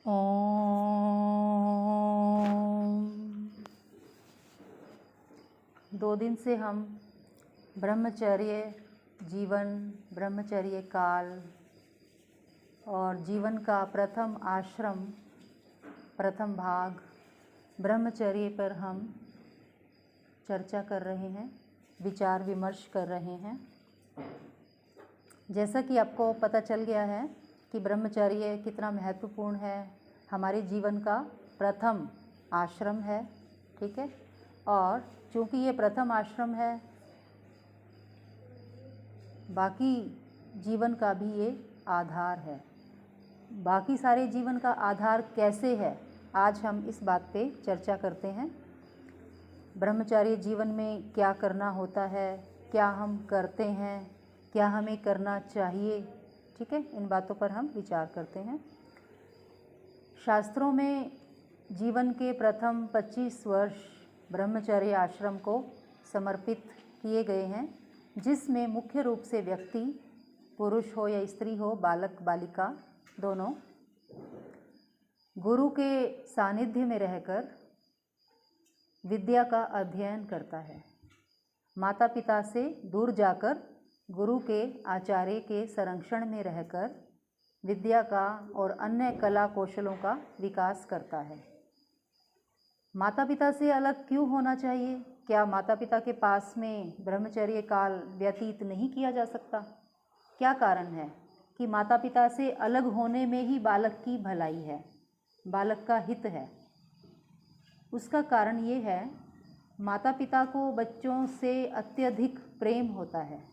ओम। 2 दिन से हम ब्रह्मचर्य जीवन, ब्रह्मचर्य काल और जीवन का प्रथम आश्रम, प्रथम भाग ब्रह्मचर्य पर हम चर्चा कर रहे हैं, विचार विमर्श कर रहे हैं। जैसा कि आपको पता चल गया है कि ब्रह्मचर्य कितना महत्वपूर्ण है, हमारे जीवन का प्रथम आश्रम है, ठीक है। और चूँकि ये प्रथम आश्रम है, बाकी जीवन का भी ये आधार है। बाकी सारे जीवन का आधार कैसे है, आज हम इस बात पे चर्चा करते हैं। ब्रह्मचर्य जीवन में क्या करना होता है, क्या हम करते हैं, क्या हमें करना चाहिए, ठीक है। इन बातों पर हम विचार करते हैं। शास्त्रों में जीवन के प्रथम 25 वर्ष ब्रह्मचर्य आश्रम को समर्पित किए गए हैं, जिसमें मुख्य रूप से व्यक्ति, पुरुष हो या स्त्री हो, बालक बालिका दोनों, गुरु के सानिध्य में रहकर विद्या का अध्ययन करता है। माता पिता से दूर जाकर गुरु के आचार्य के संरक्षण में रहकर विद्या का और अन्य कला कौशलों का विकास करता है। माता पिता से अलग क्यों होना चाहिए? क्या माता पिता के पास में ब्रह्मचर्य काल व्यतीत नहीं किया जा सकता? क्या कारण है कि माता पिता से अलग होने में ही बालक की भलाई है, बालक का हित है? उसका कारण ये है, माता पिता को बच्चों से अत्यधिक प्रेम होता है।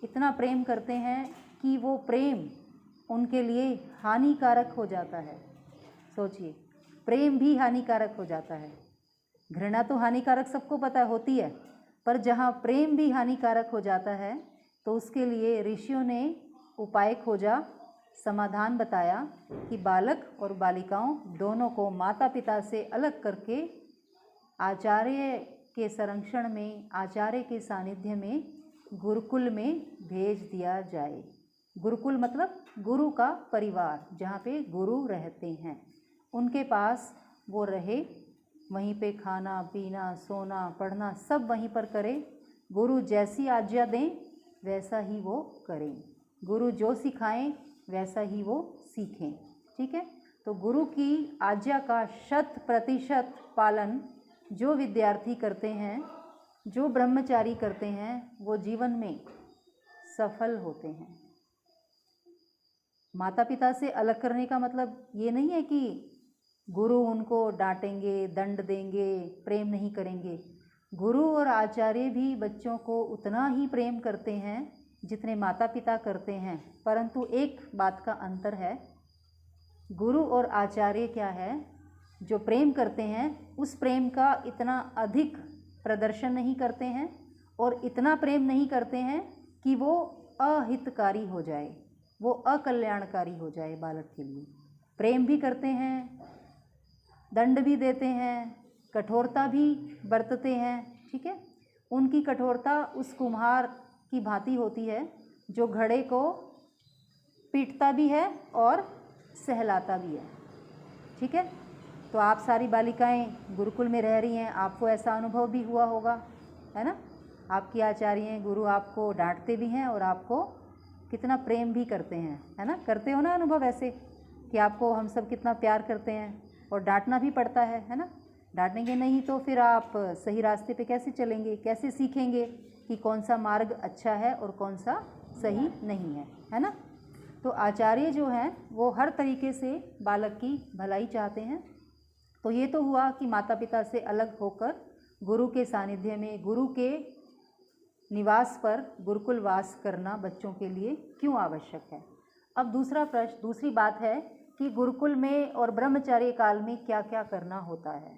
इतना प्रेम करते हैं कि वो प्रेम उनके लिए हानिकारक हो जाता है। सोचिए, प्रेम भी हानिकारक हो जाता है। घृणा तो हानिकारक सबको पता होती है, पर जहाँ प्रेम भी हानिकारक हो जाता है तो उसके लिए ऋषियों ने उपाय खोजा, समाधान बताया कि बालक और बालिकाओं दोनों को माता पिता से अलग करके आचार्य के संरक्षण में, आचार्य के सानिध्य में गुरुकुल में भेज दिया जाए। गुरुकुल मतलब गुरु का परिवार, जहाँ पे गुरु रहते हैं, उनके पास वो रहे, वहीं पे खाना पीना सोना पढ़ना सब वहीं पर करे। गुरु जैसी आज्ञा दें वैसा ही वो करें, गुरु जो सिखाएं वैसा ही वो सीखें, ठीक है। तो गुरु की आज्ञा का 100% पालन जो विद्यार्थी करते हैं, जो ब्रह्मचारी करते हैं, वो जीवन में सफल होते हैं। माता पिता से अलग करने का मतलब ये नहीं है कि गुरु उनको डांटेंगे, दंड देंगे, प्रेम नहीं करेंगे। गुरु और आचार्य भी बच्चों को उतना ही प्रेम करते हैं जितने माता पिता करते हैं, परंतु एक बात का अंतर है। गुरु और आचार्य क्या है, जो प्रेम करते हैं उस प्रेम का इतना अधिक प्रदर्शन नहीं करते हैं और इतना प्रेम नहीं करते हैं कि वो अहितकारी हो जाए, वो अकल्याणकारी हो जाए बालक के लिए। प्रेम भी करते हैं, दंड भी देते हैं, कठोरता भी बरतते हैं, ठीक है। उनकी कठोरता उस कुम्हार की भांति होती है जो घड़े को पीटता भी है और सहलाता भी है, ठीक है। तो आप सारी बालिकाएं गुरुकुल में रह रही हैं, आपको ऐसा अनुभव भी हुआ होगा, है ना। आपकी आचार्य गुरु आपको डांटते भी हैं और आपको कितना प्रेम भी करते हैं, है ना। करते हो ना अनुभव ऐसे कि आपको हम सब कितना प्यार करते हैं, और डांटना भी पड़ता है ना। डांटेंगे नहीं तो फिर आप सही रास्ते पे कैसे चलेंगे, कैसे सीखेंगे कि कौन सा मार्ग अच्छा है और कौन सा सही नहीं है ना। तो आचार्य जो हैं वो हर तरीके से बालक की भलाई चाहते हैं। तो ये तो हुआ कि माता पिता से अलग होकर गुरु के सानिध्य में, गुरु के निवास पर गुरुकुल वास करना बच्चों के लिए क्यों आवश्यक है। अब दूसरा प्रश्न, दूसरी बात है कि गुरुकुल में और ब्रह्मचर्य काल में क्या क्या करना होता है,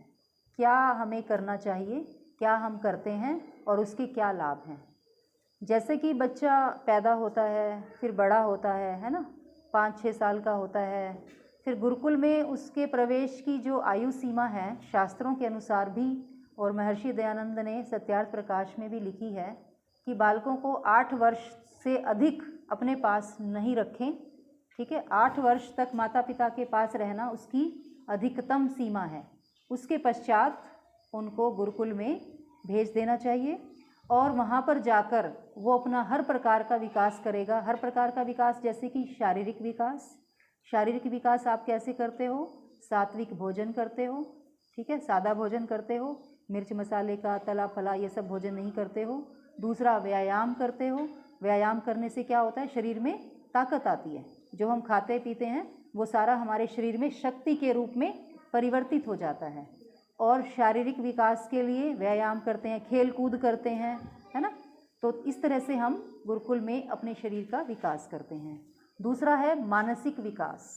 क्या हमें करना चाहिए, क्या हम करते हैं और उसके क्या लाभ हैं। जैसे कि बच्चा पैदा होता है, फिर बड़ा होता है ना, 5-6 साल का होता है, फिर गुरुकुल में उसके प्रवेश की जो आयु सीमा है शास्त्रों के अनुसार भी, और महर्षि दयानंद ने सत्यार्थ प्रकाश में भी लिखी है कि बालकों को 8 वर्ष से अधिक अपने पास नहीं रखें, ठीक है, 8 वर्ष तक माता पिता के पास रहना उसकी अधिकतम सीमा है। उसके पश्चात उनको गुरुकुल में भेज देना चाहिए और वहाँ पर जाकर वो अपना हर प्रकार का विकास करेगा। हर प्रकार का विकास जैसे कि शारीरिक विकास। शारीरिक विकास आप कैसे करते हो? सात्विक भोजन करते हो, ठीक है, सादा भोजन करते हो, मिर्च मसाले का तला फला ये सब भोजन नहीं करते हो। दूसरा, व्यायाम करते हो। व्यायाम करने से क्या होता है? शरीर में ताकत आती है। जो हम खाते पीते हैं वो सारा हमारे शरीर में शक्ति के रूप में परिवर्तित हो जाता है। और शारीरिक विकास के लिए व्यायाम करते हैं, खेल कूद करते हैं, है ना। तो इस तरह से हम गुरुकुल में अपने शरीर का विकास करते हैं। दूसरा है मानसिक विकास।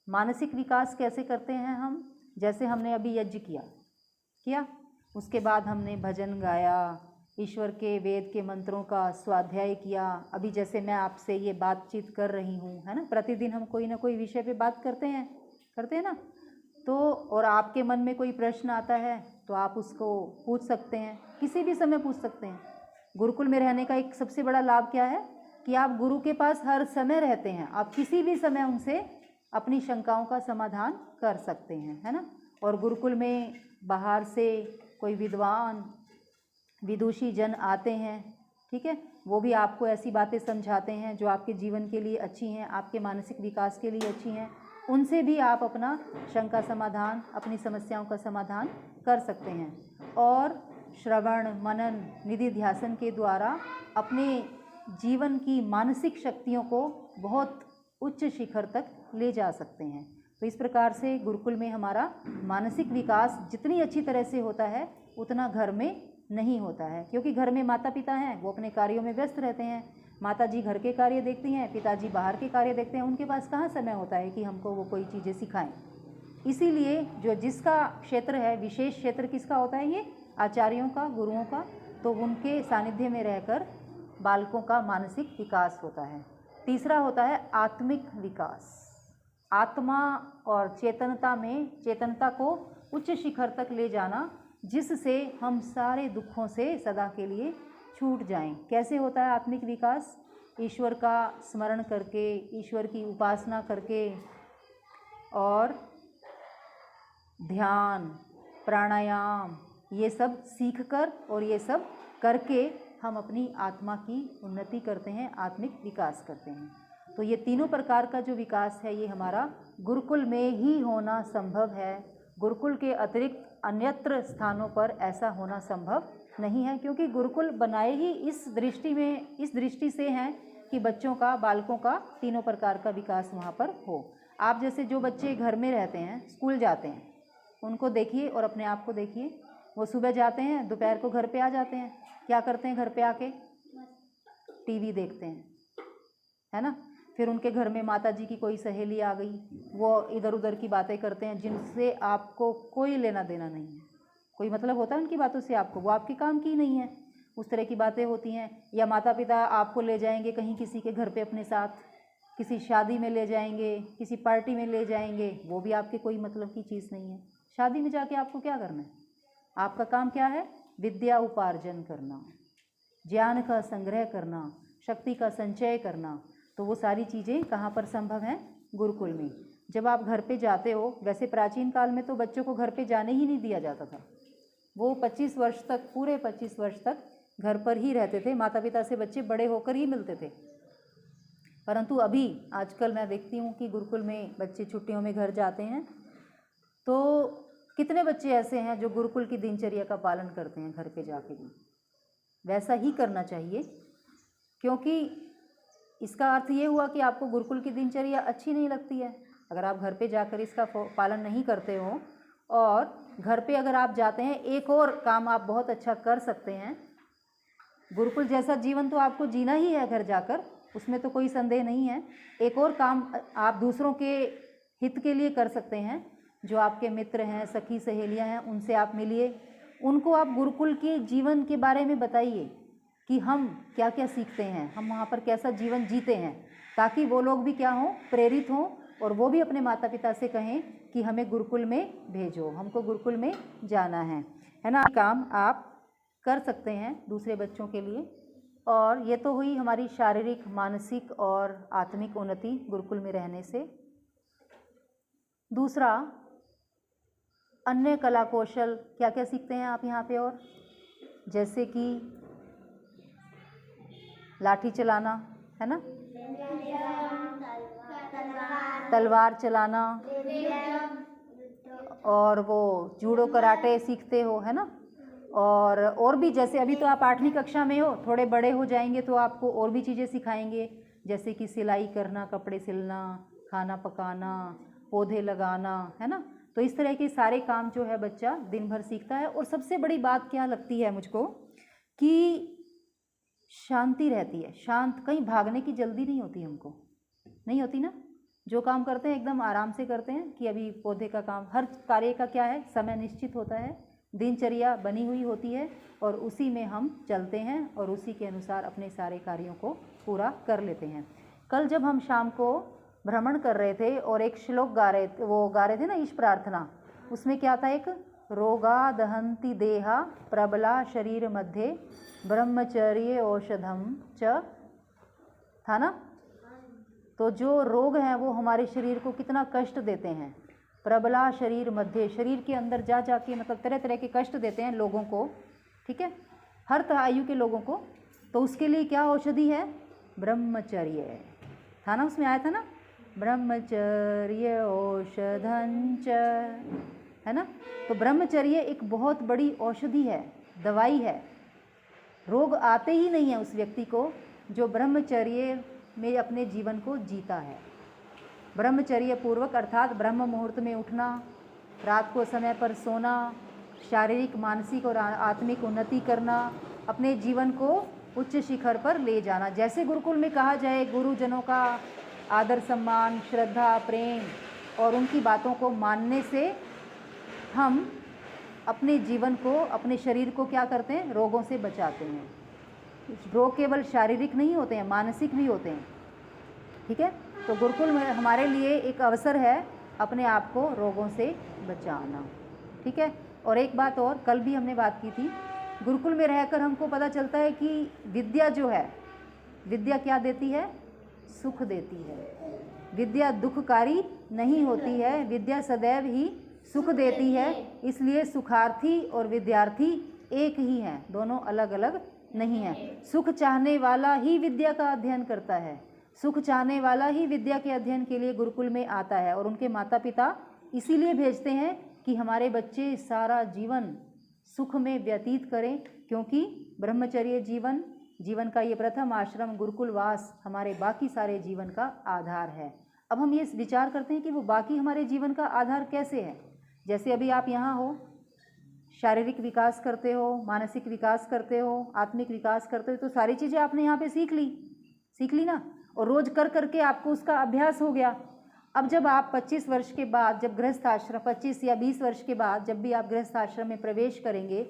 मानसिक विकास कैसे करते हैं हम? जैसे हमने अभी यज्ञ किया, उसके बाद हमने भजन गाया, ईश्वर के वेद के मंत्रों का स्वाध्याय किया। अभी जैसे मैं आपसे ये बातचीत कर रही हूँ, है ना, प्रतिदिन हम कोई ना कोई विषय पे बात करते हैं ना। तो और आपके मन में कोई प्रश्न आता है तो आप उसको पूछ सकते हैं, किसी भी समय पूछ सकते हैं। गुरुकुल में रहने का एक सबसे बड़ा लाभ क्या है कि आप गुरु के पास हर समय रहते हैं। आप किसी भी समय उनसे अपनी शंकाओं का समाधान कर सकते हैं, है ना। और गुरुकुल में बाहर से कोई विद्वान विदुषी जन आते हैं, ठीक है, वो भी आपको ऐसी बातें समझाते हैं जो आपके जीवन के लिए अच्छी हैं, आपके मानसिक विकास के लिए अच्छी हैं। उनसे भी आप अपना शंका समाधान, अपनी समस्याओं का समाधान कर सकते हैं। और श्रवण मनन निधि ध्यासन के द्वारा अपने जीवन की मानसिक शक्तियों को बहुत उच्च शिखर तक ले जा सकते हैं। तो इस प्रकार से गुरुकुल में हमारा मानसिक विकास जितनी अच्छी तरह से होता है उतना घर में नहीं होता है, क्योंकि घर में माता पिता हैं, वो अपने कार्यों में व्यस्त रहते हैं। माता जी घर के कार्य देखती हैं, पिताजी बाहर के कार्य देखते हैं। उनके पास कहाँ समय होता है कि हमको वो कोई चीज़ें सिखाएं। इसीलिए जो जिसका क्षेत्र है, विशेष क्षेत्र किसका होता है? ये आचार्यों का, गुरुओं का। तो उनके सानिध्य में रहकर बालकों का मानसिक विकास होता है। तीसरा होता है आत्मिक विकास। आत्मा और चेतनता को उच्च शिखर तक ले जाना, जिससे हम सारे दुखों से सदा के लिए छूट जाएं। कैसे होता है आत्मिक विकास? ईश्वर का स्मरण करके, ईश्वर की उपासना करके, और ध्यान, प्राणायाम ये सब सीखकर और ये सब करके हम अपनी आत्मा की उन्नति करते हैं, आत्मिक विकास करते हैं। तो ये तीनों प्रकार का जो विकास है ये हमारा गुरुकुल में ही होना संभव है। गुरुकुल के अतिरिक्त अन्यत्र स्थानों पर ऐसा होना संभव नहीं है, क्योंकि गुरुकुल बनाए ही इस दृष्टि से हैं कि बच्चों का, बालकों का तीनों प्रकार का विकास वहाँ पर हो। आप जैसे जो बच्चे घर में रहते हैं, स्कूल जाते हैं, उनको देखिए और अपने आप को देखिए। वो सुबह जाते हैं, दोपहर को घर पे आ जाते हैं। क्या करते हैं घर पे आके? टीवी देखते हैं, है ना। फिर उनके घर में माता जी की कोई सहेली आ गई, वो इधर उधर की बातें करते हैं जिनसे आपको कोई लेना देना नहीं है, कोई मतलब होता है उनकी बातों से आपको, वो आपके काम की नहीं है, उस तरह की बातें होती हैं। या माता पिता आपको ले जाएंगे कहीं किसी के घर पे अपने साथ, किसी शादी में ले जाएंगे, किसी पार्टी में ले जाएंगे, वो भी आपके कोई मतलब की चीज़ नहीं है। शादी में जाके आपको क्या करना है? आपका काम क्या है? विद्या उपार्जन करना, ज्ञान का संग्रह करना, शक्ति का संचय करना। तो वो सारी चीज़ें कहाँ पर संभव हैं? गुरुकुल में। जब आप घर पे जाते हो, वैसे प्राचीन काल में तो बच्चों को घर पे जाने ही नहीं दिया जाता था। वो 25 वर्ष तक, पूरे 25 वर्ष तक घर पर ही रहते थे। माता पिता से बच्चे बड़े होकर ही मिलते थे। परंतु अभी आजकल मैं देखती हूँ कि गुरुकुल में बच्चे छुट्टियों में घर जाते हैं, तो कितने बच्चे ऐसे हैं जो गुरुकुल की दिनचर्या का पालन करते हैं घर पे जाके भी। वैसा ही करना चाहिए, क्योंकि इसका अर्थ ये हुआ कि आपको गुरुकुल की दिनचर्या अच्छी नहीं लगती है अगर आप घर पे जाकर इसका पालन नहीं करते हो। और घर पे अगर आप जाते हैं, एक और काम आप बहुत अच्छा कर सकते हैं। गुरुकुल जैसा जीवन तो आपको जीना ही है घर जाकर, उसमें तो कोई संदेह नहीं है। एक और काम आप दूसरों के हित के लिए कर सकते हैं। जो आपके मित्र हैं, सखी सहेलियां हैं, उनसे आप मिलिए, उनको आप गुरुकुल के जीवन के बारे में बताइए कि हम क्या क्या सीखते हैं, हम वहाँ पर कैसा जीवन जीते हैं, ताकि वो लोग भी क्या हों, प्रेरित हों, और वो भी अपने माता पिता से कहें कि हमें गुरुकुल में भेजो, हमको गुरुकुल में जाना है ना। काम आप कर सकते हैं दूसरे बच्चों के लिए। और ये तो हुई हमारी शारीरिक, मानसिक और आत्मिक उन्नति गुरुकुल में रहने से। दूसरा, अन्य कला कौशल क्या क्या सीखते हैं आप यहाँ पे, और जैसे कि लाठी चलाना, है ना, तलवार चलाना, और वो जूडो कराटे सीखते हो, है ना। और भी, जैसे अभी तो आप 8वीं कक्षा में हो, थोड़े बड़े हो जाएंगे तो आपको और भी चीज़ें सिखाएंगे, जैसे कि सिलाई करना, कपड़े सिलना, खाना पकाना, पौधे लगाना, है ना। तो इस तरह के सारे काम जो है बच्चा दिन भर सीखता है। और सबसे बड़ी बात क्या लगती है मुझको कि शांति रहती है, शांत, कहीं भागने की जल्दी नहीं होती, हमको नहीं होती ना। जो काम करते हैं एकदम आराम से करते हैं कि अभी पौधे का काम, हर कार्य का क्या है, समय निश्चित होता है, दिनचर्या बनी हुई होती है और उसी में हम चलते हैं और उसी के अनुसार अपने सारे कार्यों को पूरा कर लेते हैं। कल जब हम शाम को भ्रमण कर रहे थे और एक श्लोक गा रहे थे ना, ईश प्रार्थना, उसमें क्या था, एक रोगा दहंती देहा प्रबला शरीर मध्य ब्रह्मचर्य औषधम च, था ना। तो जो रोग हैं वो हमारे शरीर को कितना कष्ट देते हैं, प्रबला शरीर मध्य, शरीर के अंदर जा के मतलब तरह तरह के कष्ट देते हैं लोगों को, ठीक है, हर तरह आयु के लोगों को। तो उसके लिए क्या औषधि है, ब्रह्मचर्य, था ना, उसमें आया था ना, ब्रह्मचर्य औषधंच, है ना। तो ब्रह्मचर्य एक बहुत बड़ी औषधि है, दवाई है। रोग आते ही नहीं है उस व्यक्ति को जो ब्रह्मचर्य में अपने जीवन को जीता है। ब्रह्मचर्य पूर्वक अर्थात ब्रह्म मुहूर्त में उठना, रात को समय पर सोना, शारीरिक, मानसिक और आत्मिक उन्नति करना, अपने जीवन को उच्च शिखर पर ले जाना। जैसे गुरुकुल में कहा जाए, गुरुजनों का आदर सम्मान, श्रद्धा, प्रेम और उनकी बातों को मानने से हम अपने जीवन को, अपने शरीर को क्या करते हैं, रोगों से बचाते हैं। रोग केवल शारीरिक नहीं होते हैं, मानसिक भी होते हैं, ठीक है। तो गुरुकुल में हमारे लिए एक अवसर है अपने आप को रोगों से बचाना, ठीक है। और एक बात और, कल भी हमने बात की थी, गुरुकुल में रहकर हमको पता चलता है कि विद्या जो है, विद्या क्या देती है, सुख देती है। विद्या दुखकारी नहीं होती है, विद्या सदैव ही सुख देती है। इसलिए सुखार्थी और विद्यार्थी एक ही हैं, दोनों अलग अलग नहीं है। सुख चाहने वाला ही विद्या का अध्ययन करता है, सुख चाहने वाला ही विद्या के अध्ययन के लिए गुरुकुल में आता है। और उनके माता पिता इसीलिए भेजते हैं कि हमारे बच्चे सारा जीवन सुख में व्यतीत करें, क्योंकि ब्रह्मचर्य जीवन का ये प्रथम आश्रम गुरुकुलवास हमारे बाकी सारे जीवन का आधार है। अब हम ये विचार करते हैं कि वो बाकी हमारे जीवन का आधार कैसे है। जैसे अभी आप यहाँ हो, शारीरिक विकास करते हो, मानसिक विकास करते हो, आत्मिक विकास करते हो, तो सारी चीज़ें आपने यहाँ पे सीख ली ना, और रोज कर करके आपको उसका अभ्यास हो गया। अब जब आप 25 वर्ष के बाद, जब गृहस्थ आश्रम 25 या 20 वर्ष के बाद जब भी आप गृहस्थ आश्रम में प्रवेश करेंगे,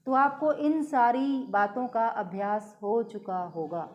तो आपको इन सारी बातों का अभ्यास हो चुका होगा।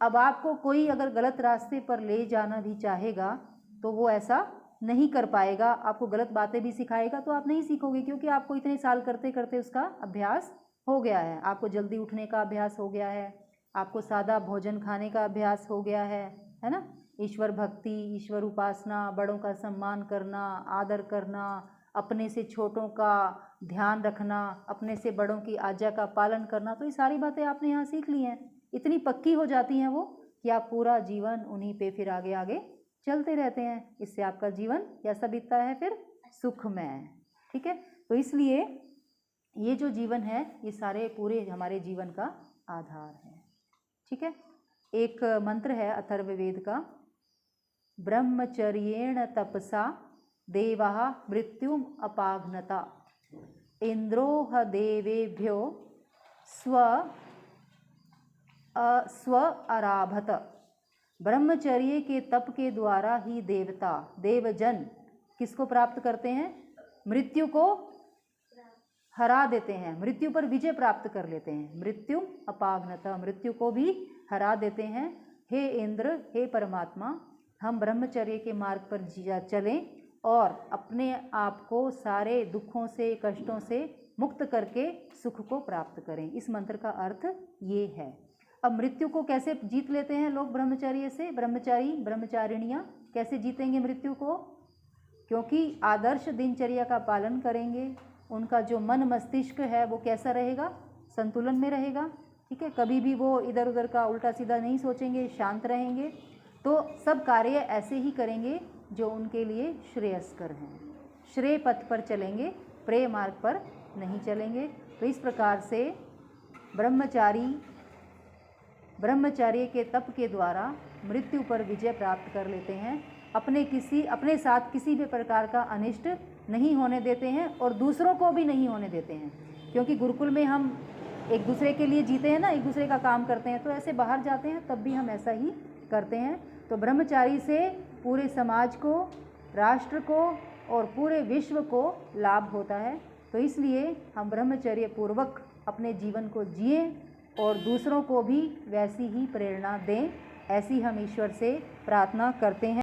अब आपको कोई अगर गलत रास्ते पर ले जाना भी चाहेगा तो वो ऐसा नहीं कर पाएगा। आपको गलत बातें भी सिखाएगा तो आप नहीं सीखोगे, क्योंकि आपको इतने साल करते करते उसका अभ्यास हो गया है। आपको जल्दी उठने का अभ्यास हो गया है, आपको सादा भोजन खाने का अभ्यास हो गया है ना। ईश्वर भक्ति, ईश्वर उपासना, बड़ों का सम्मान करना, आदर करना, अपने से छोटों का ध्यान रखना, अपने से बड़ों की आज्ञा का पालन करना, तो ये सारी बातें आपने यहाँ सीख ली हैं। इतनी पक्की हो जाती हैं वो कि आप पूरा जीवन उन्हीं पे फिर आगे आगे चलते रहते हैं। इससे आपका जीवन कैसा बीतता है, फिर सुखमय, ठीक है। तो इसलिए ये जो जीवन है ये सारे पूरे हमारे जीवन का आधार है, ठीक है। एक मंत्र है अथर्ववेद का, ब्रह्मचर्येण तपसा देवाः मृत्युम अपाघ्नता इंद्रोह देवेभ्यो स्व आराभत। ब्रह्मचर्य के तप के द्वारा ही देवजन किसको प्राप्त करते हैं, मृत्यु को हरा देते हैं, मृत्यु पर विजय प्राप्त कर लेते हैं। मृत्यु अपाघ्नता, मृत्यु को भी हरा देते हैं। हे इंद्र, हे परमात्मा, हम ब्रह्मचर्य के मार्ग पर चलें और अपने आप को सारे दुखों से, कष्टों से मुक्त करके सुख को प्राप्त करें। इस मंत्र का अर्थ ये है। अब मृत्यु को कैसे जीत लेते हैं लोग ब्रह्मचर्य से, ब्रह्मचारी ब्रह्मचारिणियाँ कैसे जीतेंगे मृत्यु को? क्योंकि आदर्श दिनचर्या का पालन करेंगे, उनका जो मन मस्तिष्क है वो कैसा रहेगा? संतुलन में रहेगा, ठीक है। कभी भी वो इधर उधर का उल्टा सीधा नहीं सोचेंगे, शांत रहेंगे, तो सब कार्य ऐसे ही करेंगे जो उनके लिए श्रेयस्कर हैं, श्रेय पथ पर चलेंगे, प्रेय मार्ग पर नहीं चलेंगे। तो इस प्रकार से ब्रह्मचार्य के तप के द्वारा मृत्यु पर विजय प्राप्त कर लेते हैं, अपने साथ किसी भी प्रकार का अनिष्ट नहीं होने देते हैं और दूसरों को भी नहीं होने देते हैं। क्योंकि गुरुकुल में हम एक दूसरे के लिए जीते हैं ना, एक दूसरे का काम करते हैं, तो ऐसे बाहर जाते हैं तब भी हम ऐसा ही करते हैं। तो ब्रह्मचारी से पूरे समाज को, राष्ट्र को और पूरे विश्व को लाभ होता है। तो इसलिए हम ब्रह्मचर्य पूर्वक अपने जीवन को जिएं और दूसरों को भी वैसी ही प्रेरणा दें, ऐसी हम ईश्वर से प्रार्थना करते हैं।